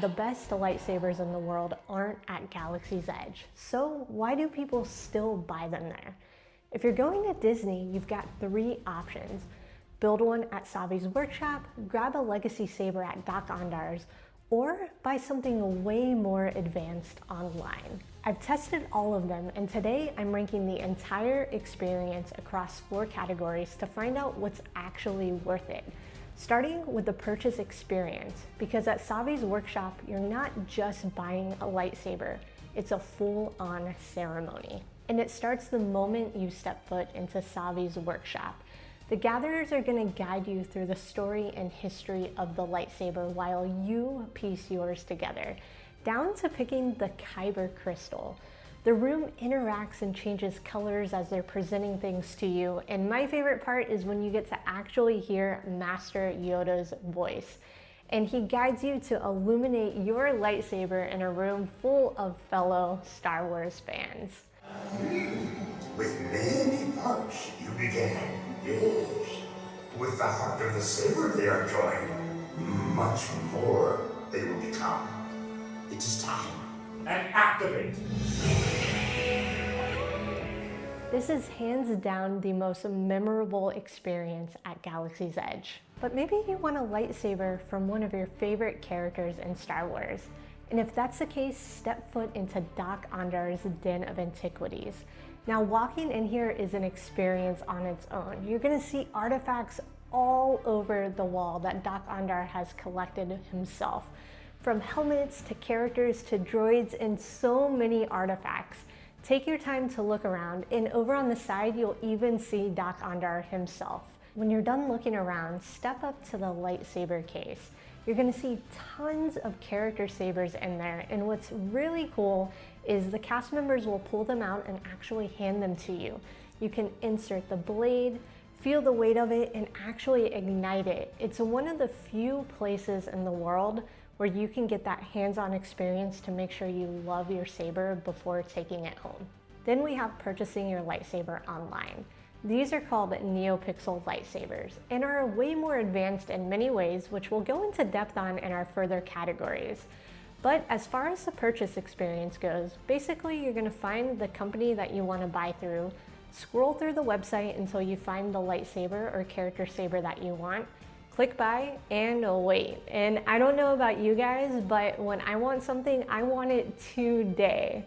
The best lightsabers in the world aren't at Galaxy's Edge, so why do people still buy them there? If you're going to Disney, you've got three options. Build one at Savi's workshop, grab a legacy saber at Doc Ondar's, or buy something way more advanced online. I've tested all of them, and today I'm ranking the entire experience across 4 categories to find out what's actually worth it. Starting with the purchase experience, because at Savi's workshop, you're not just buying a lightsaber, it's a full-on ceremony. And it starts the moment you step foot into Savi's workshop. The gatherers are going to guide you through the story and history of the lightsaber while you piece yours together, down to picking the kyber crystal. The room interacts and changes colors as they're presenting things to you, and my favorite part is when you get to actually hear Master Yoda's voice. And he guides you to illuminate your lightsaber in a room full of fellow Star Wars fans. With many parts you began, yes. With the heart of the saber they are joined, much more they will become. It is time. And activate. This is hands down the most memorable experience at Galaxy's Edge. But maybe you want a lightsaber from one of your favorite characters in Star Wars. And if that's the case, step foot into Doc Ondar's Den of Antiquities. Now, walking in here is an experience on its own. You're gonna see artifacts all over the wall that Doc Ondar has collected himself. From helmets to characters to droids and so many artifacts. Take your time to look around, and over on the side you'll even see Doc Ondar himself. When you're done looking around, step up to the lightsaber case. You're gonna see tons of character sabers in there, and what's really cool is the cast members will pull them out and actually hand them to you. You can insert the blade, feel the weight of it, and actually ignite it. It's one of the few places in the world where you can get that hands-on experience to make sure you love your saber before taking it home. Then we have purchasing your lightsaber online. These are called neopixel lightsabers and are way more advanced in many ways, which we'll go into depth on in our further categories. But as far as the purchase experience goes, basically you're gonna find the company that you wanna buy through, scroll through the website until you find the lightsaber or character saber that you want, click buy and wait. And I don't know about you guys, but when I want something, I want it today.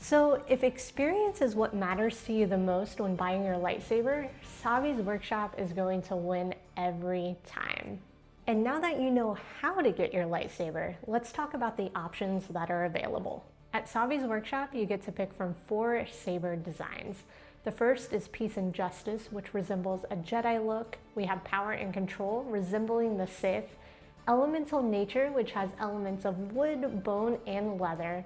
So if experience is what matters to you the most when buying your lightsaber, Savi's workshop is going to win every time. And now that you know how to get your lightsaber, let's talk about the options that are available. At Savi's workshop, you get to pick from 4 saber designs. The first is Peace and Justice, which resembles a Jedi look. We have Power and Control, resembling the Sith. Elemental Nature, which has elements of wood, bone, and leather.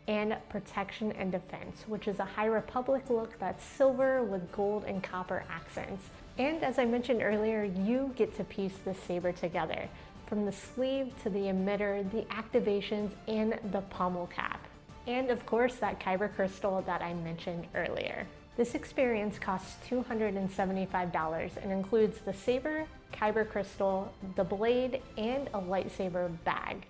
And Protection and Defense, which is a High Republic look that's silver with gold and copper accents. And as I mentioned earlier, you get to piece the saber together, from the sleeve to the emitter, the activations, and the pommel cap. And of course, that kyber crystal that I mentioned earlier. This experience costs $275 and includes the saber, kyber crystal, the blade, and a lightsaber bag.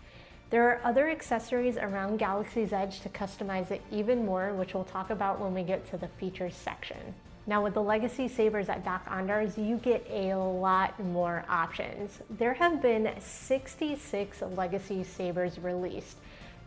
There are other accessories around Galaxy's Edge to customize it even more, which we'll talk about when we get to the features section. Now with the legacy sabers at Doc Ondar's, you get a lot more options. There have been 66 legacy sabers released,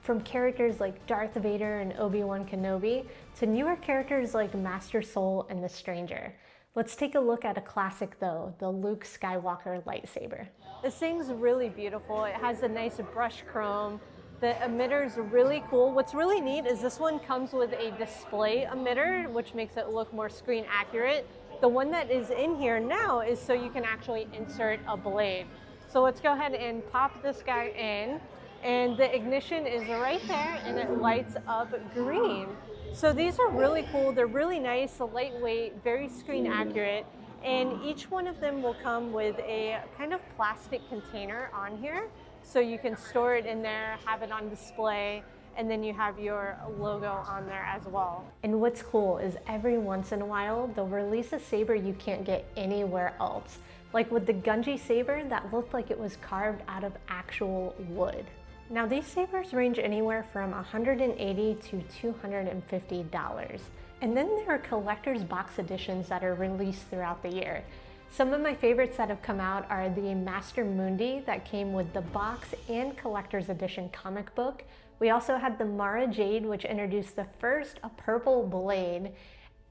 from characters like Darth Vader and Obi-Wan Kenobi to newer characters like Master Soul and the Stranger. Let's take a look at a classic though, the Luke Skywalker lightsaber. This thing's really beautiful. It has a nice brush chrome. The emitter's really cool. What's really neat is this one comes with a display emitter, which makes it look more screen accurate. The one that is in here now is so you can actually insert a blade. So let's go ahead and pop this guy in. And the ignition is right there and it lights up green. So these are really cool. They're really nice, lightweight, very screen accurate. And each one of them will come with a kind of plastic container on here. So you can store it in there, have it on display, and then you have your logo on there as well. And what's cool is every once in a while, they'll release a saber you can't get anywhere else. Like with the Gunji saber that looked like it was carved out of actual wood. Now these sabers range anywhere from $180 to $250. And then there are collector's box editions that are released throughout the year. Some of my favorites that have come out are the Master Mundi that came with the box and collector's edition comic book. We also had the Mara Jade, which introduced the first purple blade,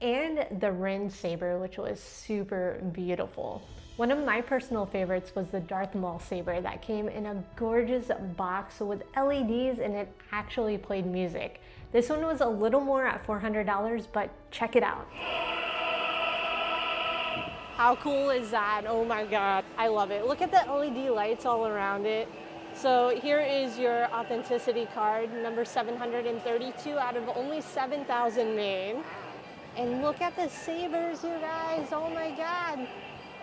and the Ren saber, which was super beautiful. One of my personal favorites was the Darth Maul saber that came in a gorgeous box with LEDs and it actually played music. This one was a little more at $400, but check it out. How cool is that? Oh my God, I love it. Look at the LED lights all around it. So here is your authenticity card, number 732 out of only 7,000 made. And look at the sabers, you guys, oh my God.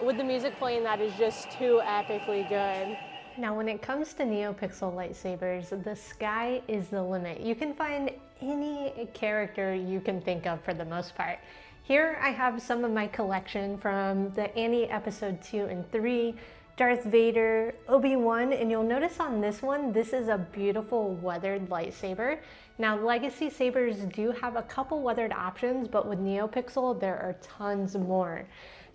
With the music playing, that is just too epically good. Now, when it comes to neopixel lightsabers, the sky is the limit. You can find any character you can think of for the most part. Here I have some of my collection from the Annie episode 2 and 3, Darth Vader, Obi-Wan, and you'll notice on this one, this is a beautiful weathered lightsaber. Now, legacy sabers do have a couple weathered options, but with neopixel, there are tons more.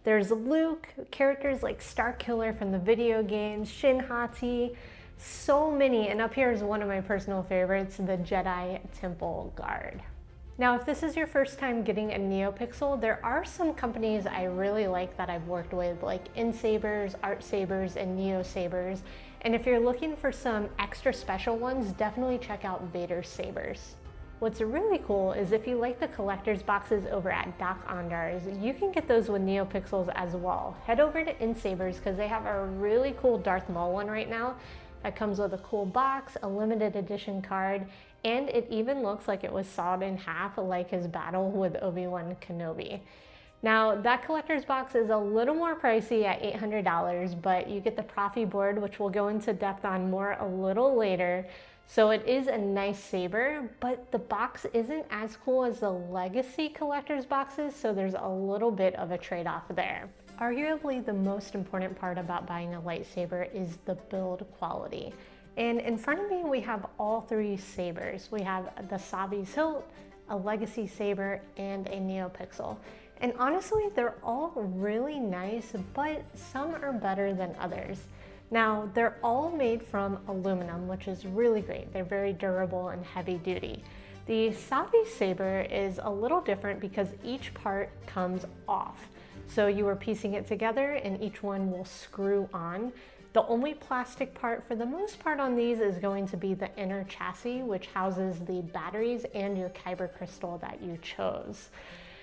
There's Luke, characters like Starkiller from the video games, Shin Hati, so many, and up here is one of my personal favorites, the Jedi Temple Guard. Now, if this is your first time getting a neopixel, there are some companies I really like that I've worked with, like InSabers, ArtSabers, and NeoSabers. And if you're looking for some extra special ones, definitely check out Vader Sabers. What's really cool is if you like the collector's boxes over at Doc Ondar's, you can get those with neopixels as well. Head over to InSabers because they have a really cool Darth Maul one right now that comes with a cool box, a limited edition card, and it even looks like it was sawed in half like his battle with Obi-Wan Kenobi. Now, that collector's box is a little more pricey at $800, but you get the Profi board, which we'll go into depth on more a little later. So it is a nice saber, but the box isn't as cool as the legacy collector's boxes, so there's a little bit of a trade-off there. Arguably, the most important part about buying a lightsaber is the build quality. And in front of me, we have all three sabers. We have the Savi's hilt, a legacy saber, and a neopixel. And honestly, they're all really nice, but some are better than others. Now, they're all made from aluminum, which is really great. They're very durable and heavy duty. The Savi saber is a little different because each part comes off. So you are piecing it together and each one will screw on. The only plastic part for the most part on these is going to be the inner chassis, which houses the batteries and your kyber crystal that you chose.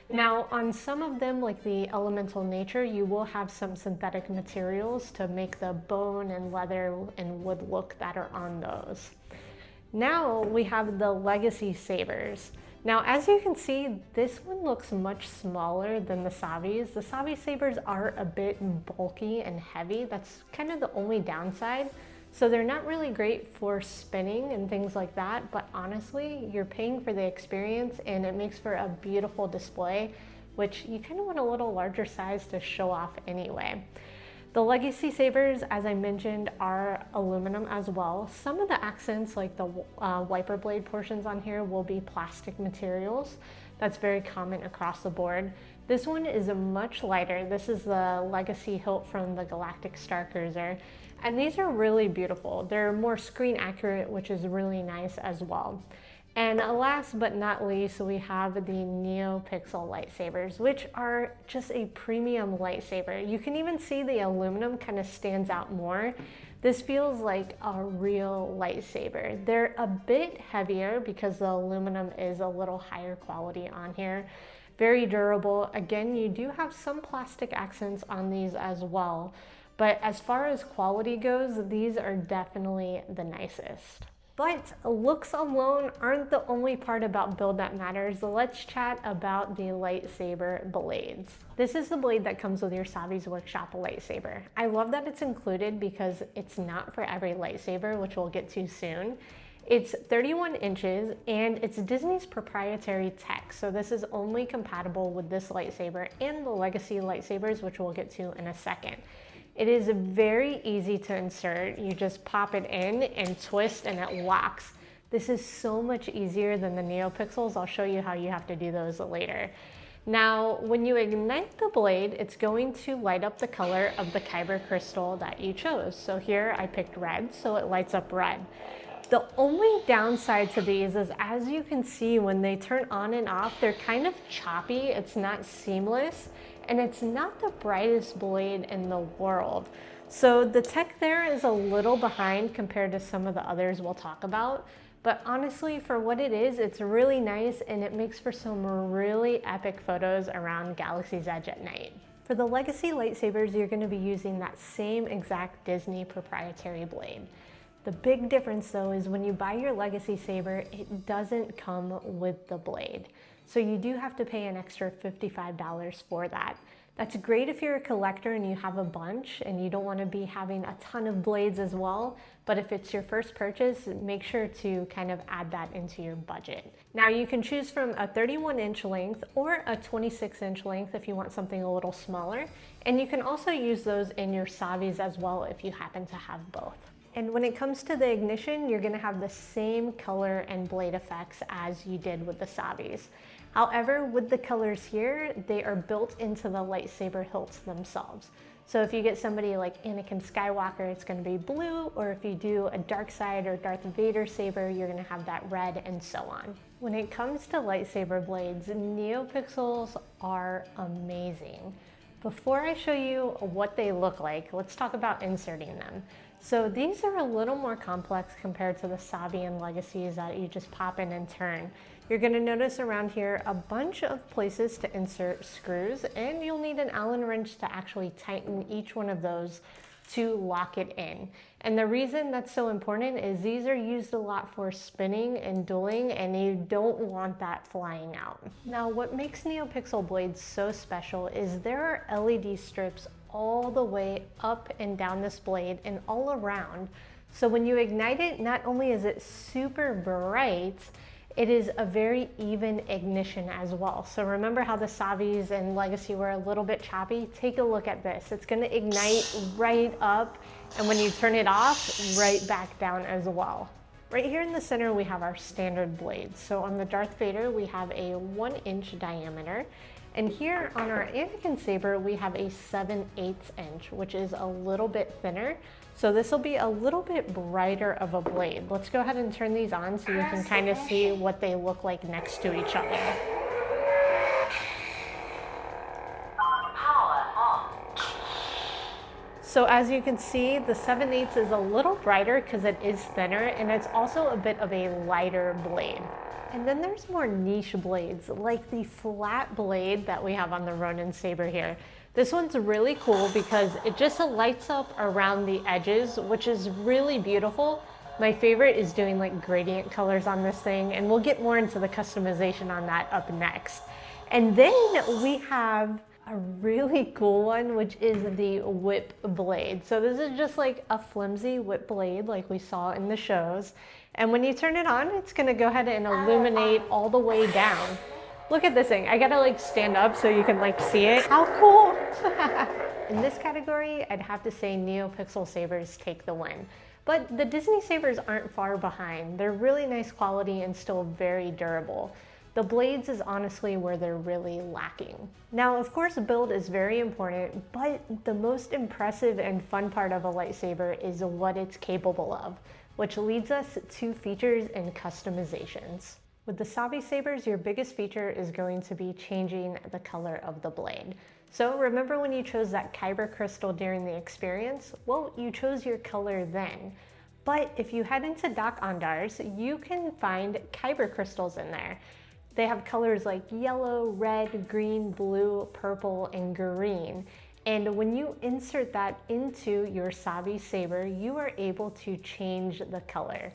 Now, on some of them, like the elemental nature, you will have some synthetic materials to make the bone and leather and wood look that are on those. Now we have the legacy sabers. Now, as you can see, this one looks much smaller than the Savi's. The Savi sabers are a bit bulky and heavy. That's kind of the only downside. So they're not really great for spinning and things like that, but honestly, you're paying for the experience and it makes for a beautiful display, which you kind of want a little larger size to show off anyway. The legacy sabers, as I mentioned, are aluminum as well. Some of the accents, like the wiper blade portions on here, will be plastic materials. That's very common across the board. This one is much lighter. This is the legacy hilt from the Galactic Star Cruiser. And these are really beautiful. They're more screen accurate, which is really nice as well. And last but not least, we have the neopixel lightsabers, which are just a premium lightsaber. You can even see the aluminum kind of stands out more. This feels like a real lightsaber. They're a bit heavier because the aluminum is a little higher quality on here. Very durable. Again, you do have some plastic accents on these as well. But as far as quality goes, these are definitely the nicest. But looks alone aren't the only part about build that matters. Let's chat about the lightsaber blades. This is the blade that comes with your Savi's Workshop lightsaber. I love that it's included because it's not for every lightsaber, which we'll get to soon. It's 31 inches and it's Disney's proprietary tech. So this is only compatible with this lightsaber and the legacy lightsabers, which we'll get to in a second. It is very easy to insert. You just pop it in and twist and it locks. This is so much easier than the neopixels. I'll show you how you have to do those later. Now, when you ignite the blade, it's going to light up the color of the kyber crystal that you chose. So here I picked red, so it lights up red. The only downside to these is, as you can see, when they turn on and off, they're kind of choppy. It's not seamless, and it's not the brightest blade in the world. So the tech there is a little behind compared to some of the others we'll talk about. But honestly, for what it is, it's really nice, and it makes for some really epic photos around Galaxy's Edge at night. For the Legacy lightsabers, you're going to be using that same exact Disney proprietary blade. The big difference though is when you buy your Legacy saber, it doesn't come with the blade. So you do have to pay an extra $55 for that. That's great if you're a collector and you have a bunch and you don't want to be having a ton of blades as well. But if it's your first purchase, make sure to kind of add that into your budget. Now you can choose from a 31-inch length or a 26-inch length if you want something a little smaller. And you can also use those in your Savis as well if you happen to have both. And when it comes to the ignition, you're gonna have the same color and blade effects as you did with the Savis. However, with the colors here, they are built into the lightsaber hilts themselves. So if you get somebody like Anakin Skywalker, it's gonna be blue, or if you do a dark side or Darth Vader saber, you're gonna have that red, and so on. When it comes to lightsaber blades, neopixels are amazing. Before I show you what they look like, let's talk about inserting them. So these are a little more complex compared to the Savi and Legacies that you just pop in and turn. You're going to notice around here a bunch of places to insert screws, and you'll need an Allen wrench to actually tighten each one of those to lock it in. And the reason that's so important is these are used a lot for spinning and dueling, and you don't want that flying out. Now, what makes NeoPixel blades so special is there are LED strips all the way up and down this blade and all around. So when you ignite it, not only is it super bright, it is a very even ignition as well. So remember how the Savis and Legacy were a little bit choppy? Take a look at this. It's gonna ignite right up, and when you turn it off, right back down as well. Right here in the center, we have our standard blades. So on the Darth Vader, we have a 1-inch diameter. And here on our Anakin saber, we have a 7/8 inch, which is a little bit thinner. So this will be a little bit brighter of a blade. Let's go ahead and turn these on so you can kind of see what they look like next to each other. So as you can see, the 7/8 is a little brighter because it is thinner, and it's also a bit of a lighter blade. And then there's more niche blades, like the flat blade that we have on the Ronin saber here. This one's really cool because it just lights up around the edges, which is really beautiful. My favorite is doing like gradient colors on this thing, and we'll get more into the customization on that up next. And then we have a really cool one, which is the whip blade. So this is just like a flimsy whip blade like we saw in the shows. And when you turn it on, it's gonna go ahead and illuminate all the way down. Look at this thing. I gotta like stand up so you can like see it. How cool. In this category, I'd have to say NeoPixel sabers take the win. But the Disney sabers aren't far behind. They're really nice quality and still very durable. The blades is honestly where they're really lacking. Now, of course, build is very important, but the most impressive and fun part of a lightsaber is what it's capable of, which leads us to features and customizations. With the Savi sabers, your biggest feature is going to be changing the color of the blade. So remember when you chose that kyber crystal during the experience? Well, you chose your color then. But if you head into Dok-Ondar's, you can find kyber crystals in there. They have colors like yellow, red, green, blue, purple, and green. And when you insert that into your Savi saber, you are able to change the color.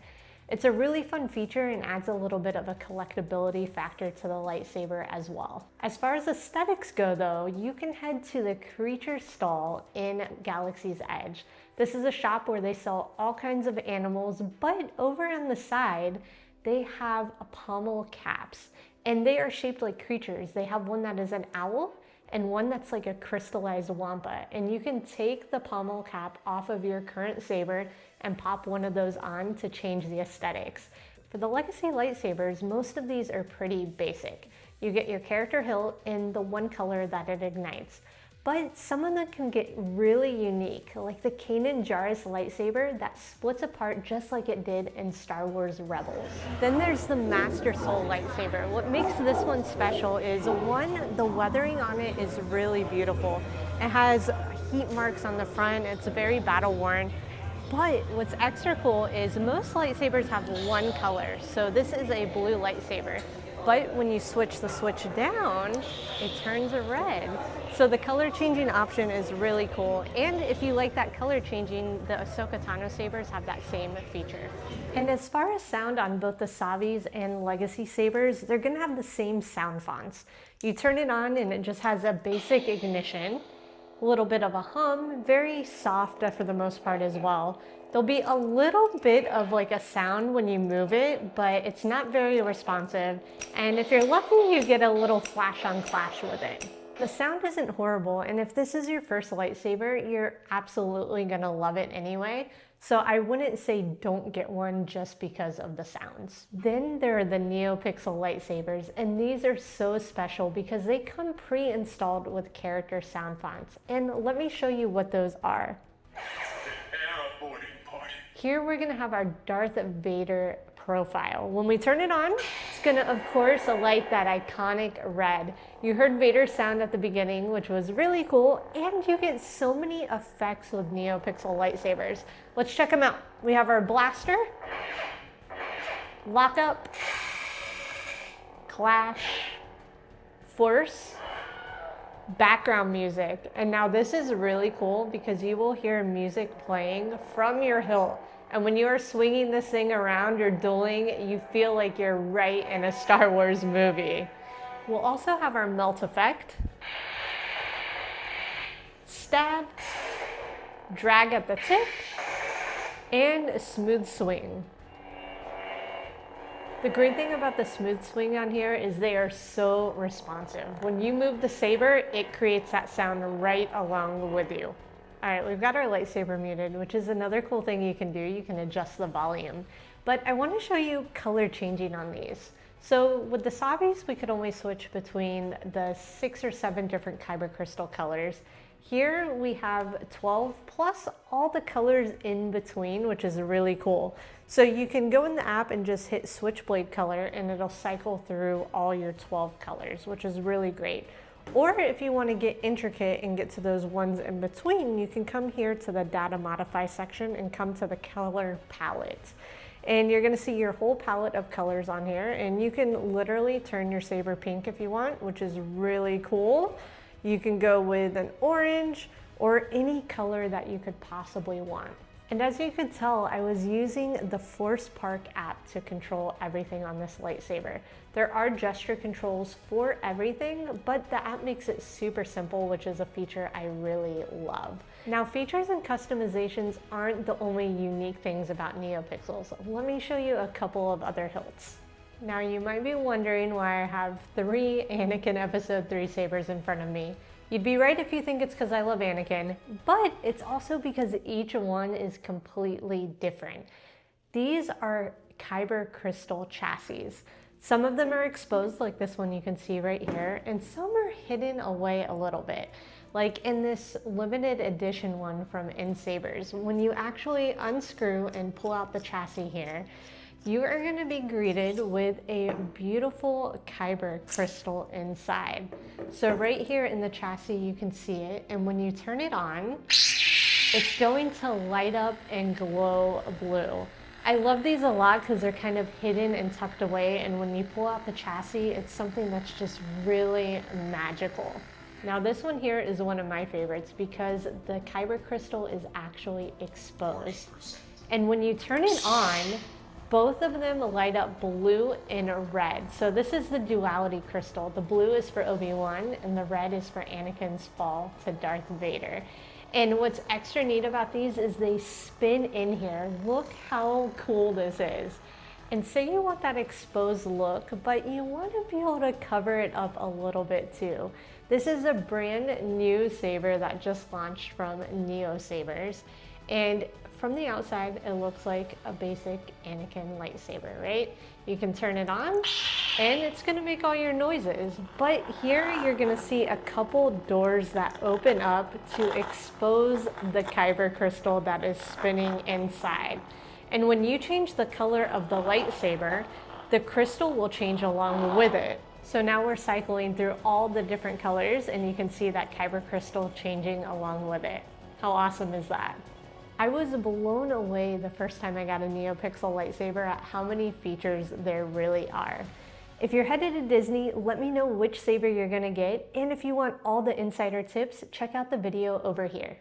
It's a really fun feature and adds a little bit of a collectability factor to the lightsaber as well. As far as aesthetics go though, you can head to the Creature Stall in Galaxy's Edge. This is a shop where they sell all kinds of animals, but over on the side, they have pommel caps. And they are shaped like creatures. They have one that is an owl, and one that's like a crystallized wampa. And you can take the pommel cap off of your current saber and pop one of those on to change the aesthetics. For the Legacy lightsabers, most of these are pretty basic. You get your character hilt in the one color that it ignites. But some of them can get really unique, like the Kanan Jarrus lightsaber that splits apart just like it did in Star Wars Rebels. Then there's the Master Soul lightsaber. What makes this one special is, one, the weathering on it is really beautiful. It has heat marks on the front, it's very battle worn. But what's extra cool is most lightsabers have one color, so this is a blue lightsaber. But when you switch the switch down, it turns red. So the color changing option is really cool. And if you like that color changing, the Ahsoka Tano sabers have that same feature. And as far as sound on both the Savis and Legacy sabers, they're gonna have the same sound fonts. You turn it on and it just has a basic ignition, a little bit of a hum, very soft for the most part as well. There'll be a little bit of like a sound when you move it, but it's not very responsive. And if you're lucky, you get a little flash on clash with it. The sound isn't horrible, and if this is your first lightsaber, you're absolutely gonna love it anyway. So I wouldn't say don't get one just because of the sounds. Then there are the neopixel lightsabers, and these are so special because they come pre-installed with character sound fonts. And let me show you what those are. Here we're gonna have our Darth Vader profile. When we turn it on, it's gonna, of course, light that iconic red. You heard Vader's sound at the beginning, which was really cool, and you get so many effects with neopixel lightsabers. Let's check them out. We have our blaster, lockup, clash, force, background music. And now this is really cool because you will hear music playing from your hilt. And when you are swinging this thing around, you're dueling, you feel like you're right in a Star Wars movie. We'll also have our melt effect, stab, drag at the tip, and a smooth swing. The great thing about the smooth swing on here is they are so responsive. When you move the saber, it creates that sound right along with you. All right, we've got our lightsaber muted, which is another cool thing you can do. You can adjust the volume. But I want to show you color changing on these. So with the Savis, we could only switch between the 6 or 7 different kyber crystal colors. Here we have 12 plus all the colors in between, which is really cool. So you can go in the app and just hit switchblade color and it'll cycle through all your 12 colors, which is really great. Or if you want to get intricate and get to those ones in between, you can come here to the data modify section and come to the color palette. And you're going to see your whole palette of colors on here, and you can literally turn your saber pink if you want, which is really cool. You can go with an orange or any color that you could possibly want. And as you could tell, I was using the Force Park app to control everything on this lightsaber. There are gesture controls for everything, but the app makes it super simple, which is a feature I really love. Now, features and customizations aren't the only unique things about NeoPixels. Let me show you a couple of other hilts. Now, you might be wondering why I have 3 Anakin Episode 3 sabers in front of me. You'd be right if you think it's because I love Anakin, but it's also because each one is completely different. These are kyber crystal chassis. Some of them are exposed, like this one you can see right here, and some are hidden away a little bit. Like in this limited edition one from Sabers, when you actually unscrew and pull out the chassis here, you are going to be greeted with a beautiful kyber crystal inside. So right here in the chassis, you can see it. And when you turn it on, it's going to light up and glow blue. I love these a lot because they're kind of hidden and tucked away. And when you pull out the chassis, it's something that's just really magical. Now this one here is one of my favorites because the kyber crystal is actually exposed. And when you turn it on, both of them light up blue and red. So this is the duality crystal. The blue is for Obi-Wan and the red is for Anakin's fall to Darth Vader. And what's extra neat about these is they spin in here. Look how cool this is. And say you want that exposed look, but you want to be able to cover it up a little bit too. This is a brand new saber that just launched from Neopixel. And from the outside, it looks like a basic Anakin lightsaber, right? You can turn it on and it's gonna make all your noises. But here you're gonna see a couple doors that open up to expose the kyber crystal that is spinning inside. And when you change the color of the lightsaber, the crystal will change along with it. So now we're cycling through all the different colors and you can see that kyber crystal changing along with it. How awesome is that? I was blown away the first time I got a neopixel lightsaber at how many features there really are. If you're headed to Disney, let me know which saber you're gonna get, and if you want all the insider tips, check out the video over here.